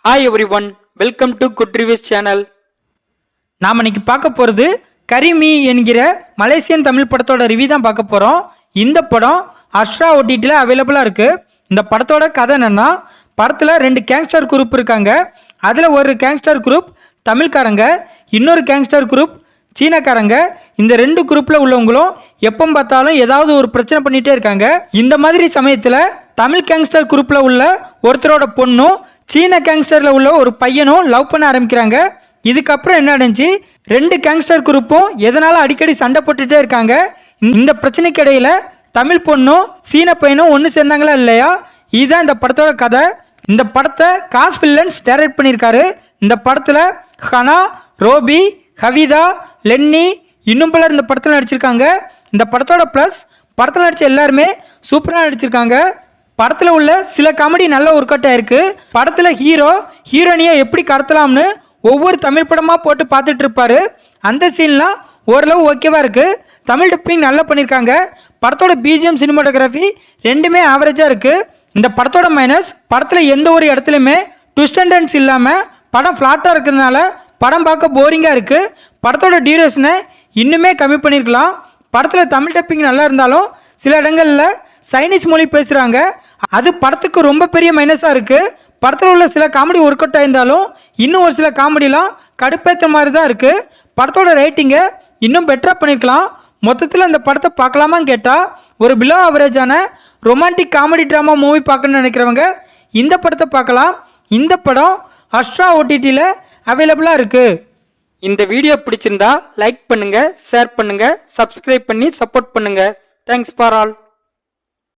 Hi everyone, welcome to Good Reviews channel. நாம் இன்னைக்கு பார்க்க போகிறது கரிமி என்கிற மலேசியன் தமிழ் படத்தோட ரிவ்யூ தான் பார்க்க போகிறோம். இந்த படம் அஸ்ட்ரா ஓடிடியில் அவைலபிளாக இருக்குது. இந்த படத்தோட கதை என்னென்னா, படத்தில் 2 கேங்ஸ்டர் குரூப் இருக்காங்க. அதில் ஒரு கேங்ஸ்டர் குரூப் தமிழ்காரங்க, இன்னொரு கேங்ஸ்டர் குரூப் சீனக்காரங்க. இந்த 2 குரூப்பில் உள்ளவங்களும் எப்போ பார்த்தாலும் ஏதாவது ஒரு பிரச்சனை பண்ணிகிட்டே இருக்காங்க. இந்த மாதிரி சமயத்தில் தமிழ் கேங்ஸ்டர் குரூப்பில் உள்ள ஒருத்தரோட பொண்ணும் சீன கேங்ஸ்டரில் உள்ள ஒரு பையனும் லவ் பண்ண ஆரம்பிக்கிறாங்க. இதுக்கப்புறம் என்ன நடந்துச்சு, 2 கேங்ஸ்டர் குரூப்பும் எதனால் அடிக்கடி சண்டை போட்டுகிட்டே இருக்காங்க. இந்த பிரச்சனைக்கு இடையில் தமிழ் பொண்ணும் சீன பையனும் ஒன்று சேர்ந்தாங்களா இல்லையா, இதுதான் இந்த படத்தோட கதை. இந்த படத்தை காஸ் வில்லன்ஸ் டைரக்ட் பண்ணியிருக்காரு. இந்த படத்தில் ஹனா, ரோபி, ஹவிதா, லென்னி இன்னும் பலர் இந்த படத்தில் நடிச்சிருக்காங்க. இந்த படத்தோட ப்ளஸ், படத்தில் நடித்த எல்லாருமே சூப்பராக நடிச்சிருக்காங்க. படத்தில் உள்ள சில காமெடி நல்ல ஒர்க் அவுட் ஆயிருக்கு. படத்தில் ஹீரோனியை எப்படி கடத்தலாம்னு ஒவ்வொரு தமிழ் படமாக போட்டு பார்த்துட்டு இருப்பாரு. அந்த சீன்லாம் ஓரளவு ஓகேவாக இருக்குது. தமிழ் டப்பிங் நல்லா பண்ணியிருக்காங்க. படத்தோட பிஜிஎம், சினிமாட்டோகிராஃபி ரெண்டுமே ஆவரேஜாக இருக்குது. இந்த படத்தோட மைனஸ், படத்தில் எந்த ஒரு இடத்துலையுமே ட்விஸ்ட் அண்ட் டர்ன்ஸ் இல்லாமல் படம் ஃப்ளாட்டாக இருக்கிறதுனால படம் பார்க்க போரிங்காக இருக்குது. படத்தோட டியூரேஷனை இன்னுமே கம்மி பண்ணியிருக்கலாம். படத்தில் தமிழ் டப்பிங் நல்லா இருந்தாலும் சில இடங்களில் சைனீஸ் மொழி பேசுகிறாங்க. அது படத்துக்கு ரொம்ப பெரிய மைனஸாக இருக்குது. படத்தில் உள்ள சில காமெடி ஒர்க் அவுட் ஆயிருந்தாலும் இன்னும் ஒரு சில காமெடிலாம் கடுப்பேற்ற மாதிரி தான் இருக்குது. படத்தோட ரேட்டிங்கை இன்னும் பெட்டராக பண்ணியிருக்கலாம். மொத்தத்தில் இந்த படத்தை பார்க்கலாமான்னு கேட்டால், ஒரு பிலோ ஆவரேஜான ரொமான்டிக் காமெடி ட்ராமா மூவி பார்க்கணுன்னு நினைக்கிறவங்க இந்த படத்தை பார்க்கலாம். இந்த படம் அஸ்ட்ரா ஓடிடியில் அவைலபிளாக இருக்குது. இந்த வீடியோ பிடிச்சிருந்தா லைக் பண்ணுங்க, ஷேர் பண்ணுங்க, சப்ஸ்கிரைப் பண்ணி சப்போர்ட் பண்ணுங்க. Thanks for all.